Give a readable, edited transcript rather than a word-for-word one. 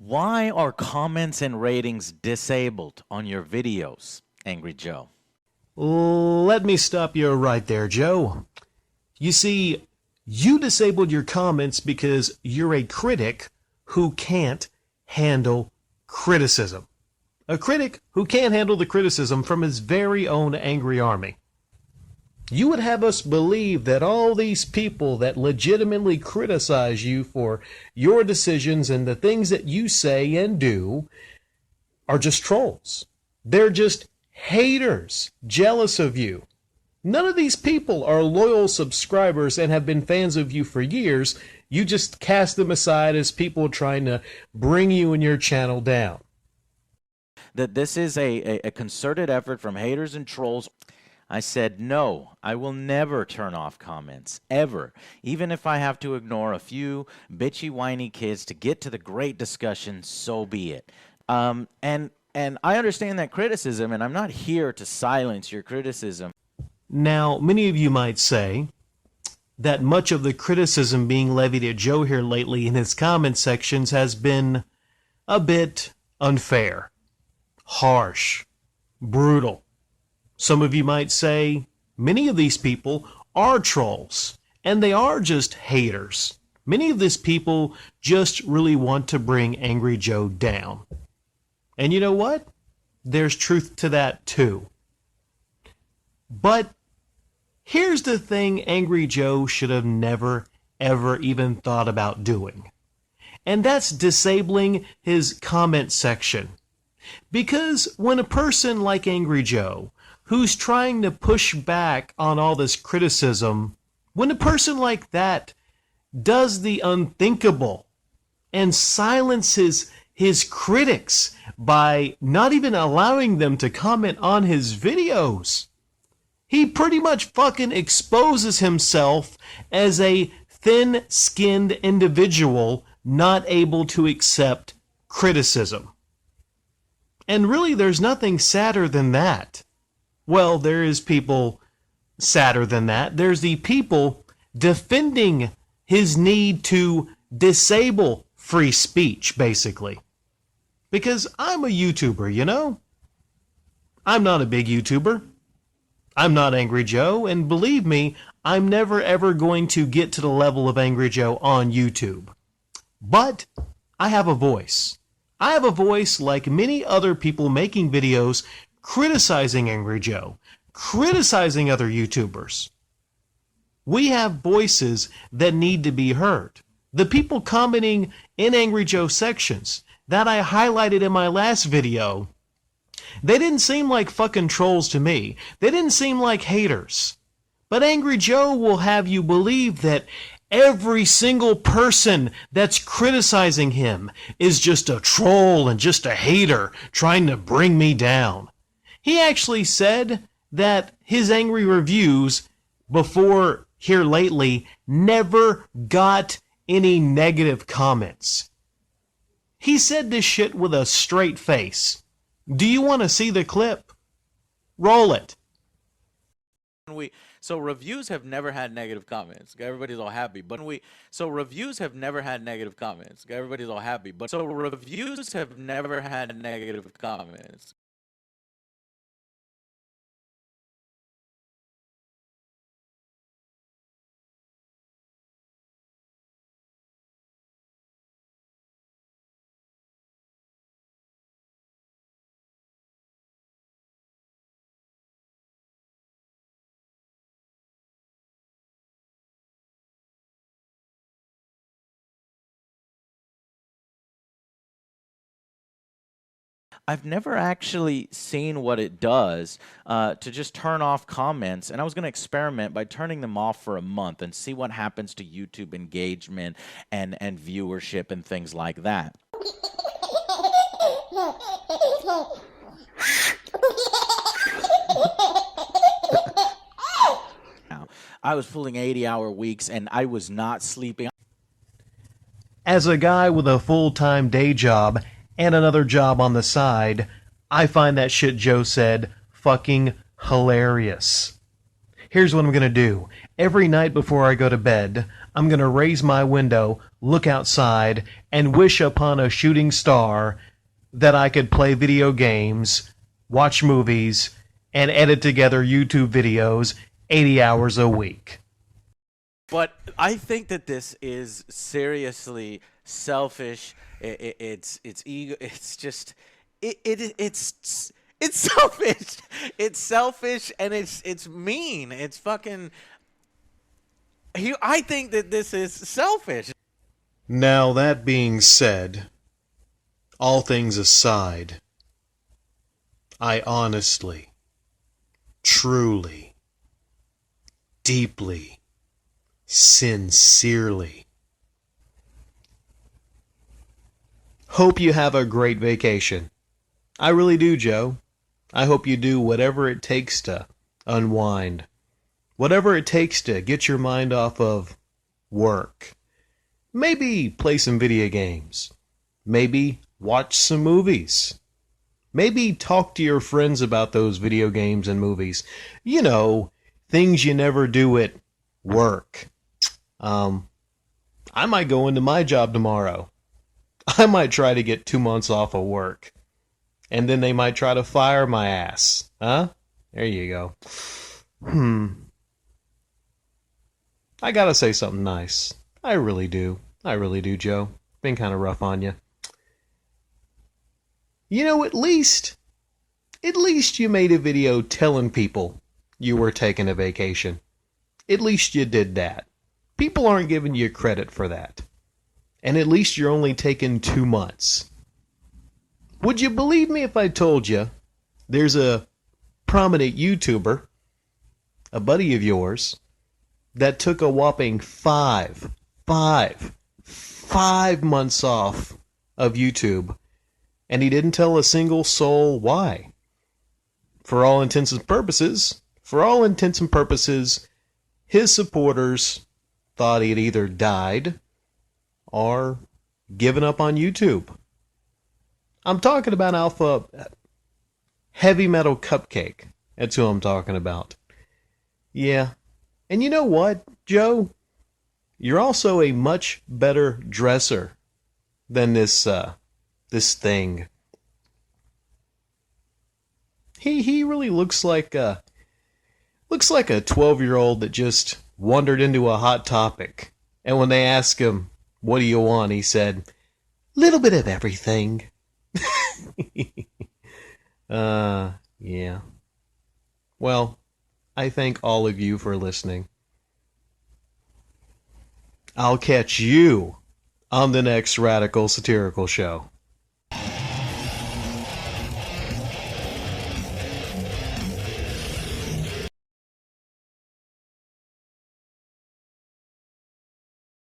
Why are comments and ratings disabled on your videos, Angry Joe? Let me stop you right there, Joe. You see, you disabled your comments because you're a critic who can't handle criticism. A critic who can't handle the criticism from his very own angry army. You would have us believe that all these people that legitimately criticize you for your decisions and the things that you say and do are just trolls. They're just haters, jealous of you. None of these people are loyal subscribers and have been fans of you for years. You just cast them aside as people trying to bring you and your channel down. That this is a concerted effort from haters and trolls. I said, no, I will never turn off comments, ever. Even if I have to ignore a few bitchy, whiny kids to get to the great discussion, so be it. And I understand that criticism, and I'm not here to silence your criticism. Now, many of you might say that much of the criticism being levied at Joe here lately in his comment sections has been a bit unfair, harsh, brutal. Some of you might say many of these people are trolls, and they are just haters. Many of these people just really want to bring Angry Joe down. And you know what? There's truth to that too. But here's the thing Angry Joe should have never, ever even thought about doing. And that's disabling his comment section. Because when a person like Angry Joe, who's trying to push back on all this criticism, when a person like that does the unthinkable and silences his critics by not even allowing them to comment on his videos, he pretty much fucking exposes himself as a thin-skinned individual not able to accept criticism. And really, there's nothing sadder than that. Well, there is people sadder than that. There's the people defending his need to disable free speech, basically. Because I'm a YouTuber, you know? I'm not a big YouTuber. I'm not Angry Joe, and believe me, I'm never ever going to get to the level of Angry Joe on YouTube. But I have a voice. I have a voice like many other people making videos criticizing Angry Joe, criticizing other YouTubers. We have voices that need to be heard. The people commenting in Angry Joe sections that I highlighted in my last video, they didn't seem like fucking trolls to me. They didn't seem like haters. But Angry Joe will have you believe that every single person that's criticizing him is just a troll and just a hater trying to bring me down. He actually said that his angry reviews before here lately never got any negative comments. He said this shit with a straight face. Do you want to see the clip? Roll it. So reviews have never had negative comments. Everybody's all happy. So reviews have never had negative comments. Everybody's all happy. So reviews have never had negative comments. I've never actually seen what it does to just turn off comments, and I was going to experiment by turning them off for a month and see what happens to YouTube engagement and viewership and things like that. I was pulling 80-hour weeks, and I was not sleeping. As a guy with a full-time day job and another job on the side, I find that shit Joe said fucking hilarious. Here's what I'm going to do. Every night before I go to bed, I'm going to raise my window, look outside, and wish upon a shooting star that I could play video games, watch movies, and edit together YouTube videos 80 hours a week. But I think that this is seriously selfish. It's ego. It's just it's selfish. It's selfish and it's mean. It's fucking. I think that this is selfish. Now, that being said, all things aside, I honestly, truly, deeply, sincerely hope you have a great vacation. I really do, Joe. I hope you do whatever it takes to unwind. Whatever it takes to get your mind off of work. Maybe play some video games. Maybe watch some movies. Maybe talk to your friends about those video games and movies. You know, things you never do at work. I might go into my job tomorrow. I might try to get 2 months off of work. And then they might try to fire my ass. Huh? There you go. I gotta say something nice. I really do. I really do, Joe. Been kind of rough on you. You know, at least you made a video telling people you were taking a vacation. At least you did that. People aren't giving you credit for that. And at least you're only taking 2 months. Would you believe me if I told you there's a prominent YouTuber, a buddy of yours, that took a whopping five months off of YouTube, and he didn't tell a single soul why? For all intents and purposes, his supporters thought he had either died or given up on YouTube. I'm talking about Alpha Heavy Metal Cupcake. That's who I'm talking about. Yeah. And you know what, Joe? You're also a much better dresser than this thing. He really looks like a 12-year-old that just wandered into a Hot Topic. And when they asked him, "What do you want?" he said, "Little bit of everything." Yeah. Well, I thank all of you for listening. I'll catch you on the next Radical Satirical Show.